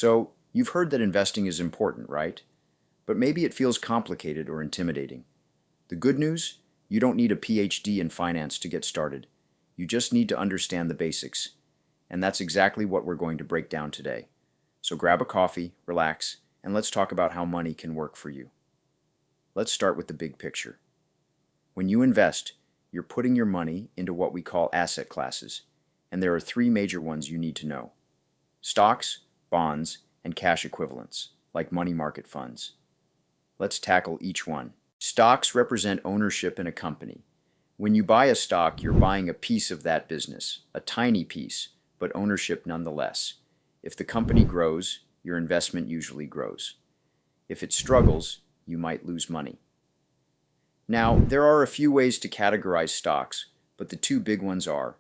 So, you've heard that investing is important, right? But maybe it feels complicated or intimidating. The good news? You don't need a PhD in finance to get started. You just need to understand the basics. And that's exactly what we're going to break down today. So grab a coffee, relax, and let's talk about how money can work for you. Let's start with the big picture. When you invest, you're putting your money into what we call asset classes, and there are three major ones you need to know: stocks, bonds, and cash equivalents, like money market funds. Let's tackle each one. Stocks represent ownership in a company. When you buy a stock, you're buying a piece of that business, a tiny piece, but ownership nonetheless. If the company grows, your investment usually grows. If it struggles, you might lose money. Now, there are a few ways to categorize stocks, but the two big ones are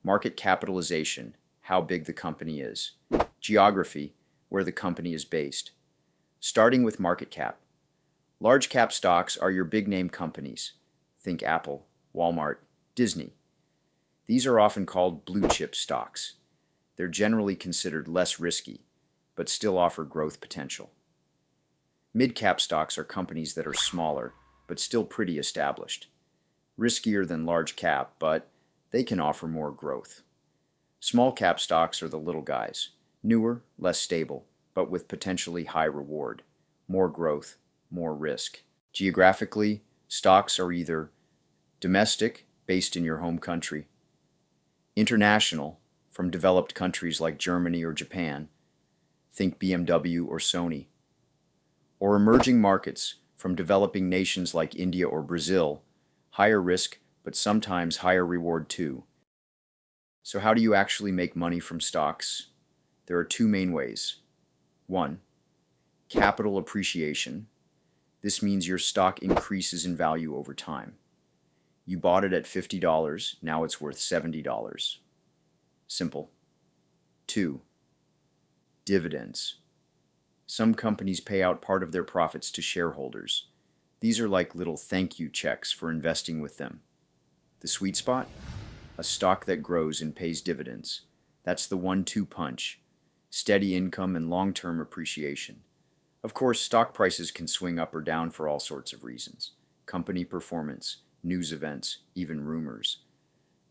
market capitalization, how big the company is; geography, where the company is based. Starting with market cap. Large cap stocks are your big name companies. Think Apple, Walmart, Disney. These are often called blue chip stocks. They're generally considered less risky, but still offer growth potential. Mid cap stocks are companies that are smaller, but still pretty established. Riskier than large cap, but they can offer more growth. Small cap stocks are the little guys, newer, less stable, but with potentially high reward, more growth, more risk. Geographically, stocks are either domestic, based in your home country; international, from developed countries like Germany or Japan, think BMW or Sony; or emerging markets, from developing nations like India or Brazil, higher risk, but sometimes higher reward too. So how do you actually make money from stocks? There are two main ways. 1. Capital appreciation. This means your stock increases in value over time. You bought it at $50, now it's worth $70. Simple. 2. Dividends. Some companies pay out part of their profits to shareholders. These are like little thank you checks for investing with them. The sweet spot? A stock that grows and pays dividends. That's the 1-2 punch. Steady income and long-term appreciation. Of course, stock prices can swing up or down for all sorts of reasons: company performance, news events, even rumors.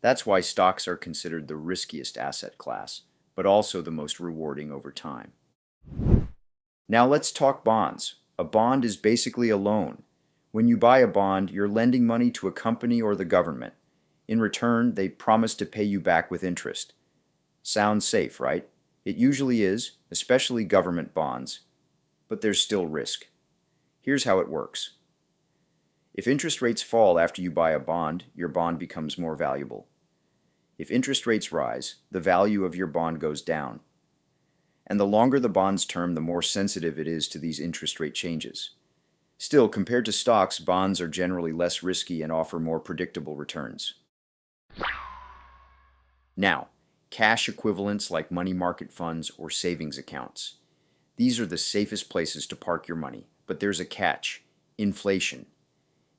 That's why stocks are considered the riskiest asset class, but also the most rewarding over time. Now let's talk bonds. A bond is basically a loan. When you buy a bond, you're lending money to a company or the government. In return, they promise to pay you back with interest. Sounds safe, right? It usually is, especially government bonds. But there's still risk. Here's how it works. If interest rates fall after you buy a bond, your bond becomes more valuable. If interest rates rise, the value of your bond goes down. And the longer the bond's term, the more sensitive it is to these interest rate changes. Still, compared to stocks, bonds are generally less risky and offer more predictable returns. Now, cash equivalents like money market funds or savings accounts. These are the safest places to park your money, but there's a catch: inflation.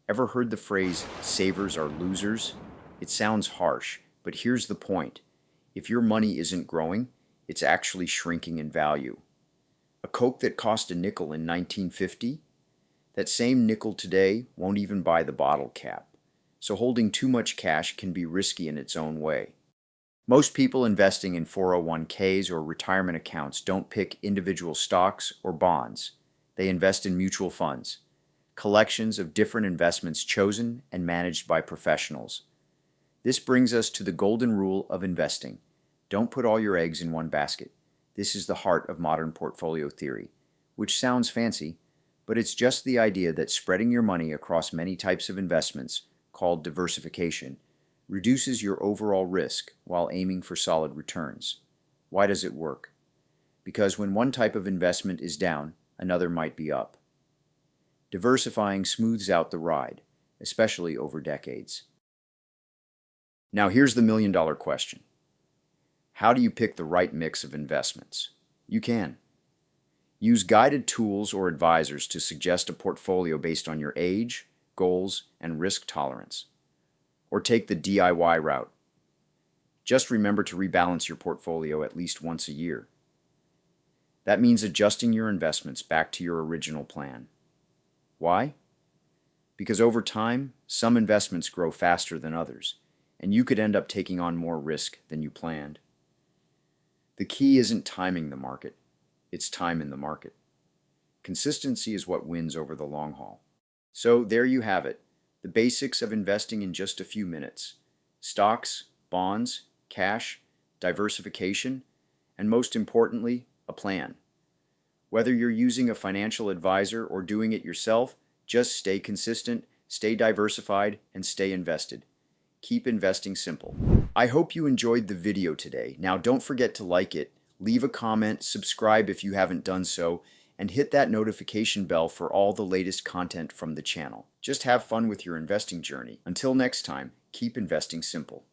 Ever heard the phrase, savers are losers? It sounds harsh, but here's the point. If your money isn't growing, it's actually shrinking in value. A Coke that cost a nickel in 1950? That same nickel today won't even buy the bottle cap. So holding too much cash can be risky in its own way. Most people investing in 401ks or retirement accounts don't pick individual stocks or bonds. They invest in mutual funds, collections of different investments chosen and managed by professionals. This brings us to the golden rule of investing. Don't put all your eggs in one basket. This is the heart of modern portfolio theory, which sounds fancy, but it's just the idea that spreading your money across many types of investments, called diversification, reduces your overall risk while aiming for solid returns. Why does it work? Because when one type of investment is down, another might be up. Diversifying smooths out the ride, especially over decades. Now here's the million-dollar question. How do you pick the right mix of investments? You can. Use guided tools or advisors to suggest a portfolio based on your age, goals, and risk tolerance. Or take the DIY route. Just remember to rebalance your portfolio at least once a year. That means adjusting your investments back to your original plan. Why? Because over time, some investments grow faster than others, and you could end up taking on more risk than you planned. The key isn't timing the market, it's time in the market. Consistency is what wins over the long haul. So there you have it, the basics of investing in just a few minutes. Stocks, bonds, cash, diversification, and most importantly, a plan. Whether you're using a financial advisor or doing it yourself, just stay consistent, stay diversified, and stay invested. Keep investing simple. I hope you enjoyed the video today. Now don't forget to like it, leave a comment, subscribe if you haven't done so, and hit that notification bell for all the latest content from the channel. Just have fun with your investing journey. Until next time, keep investing simple.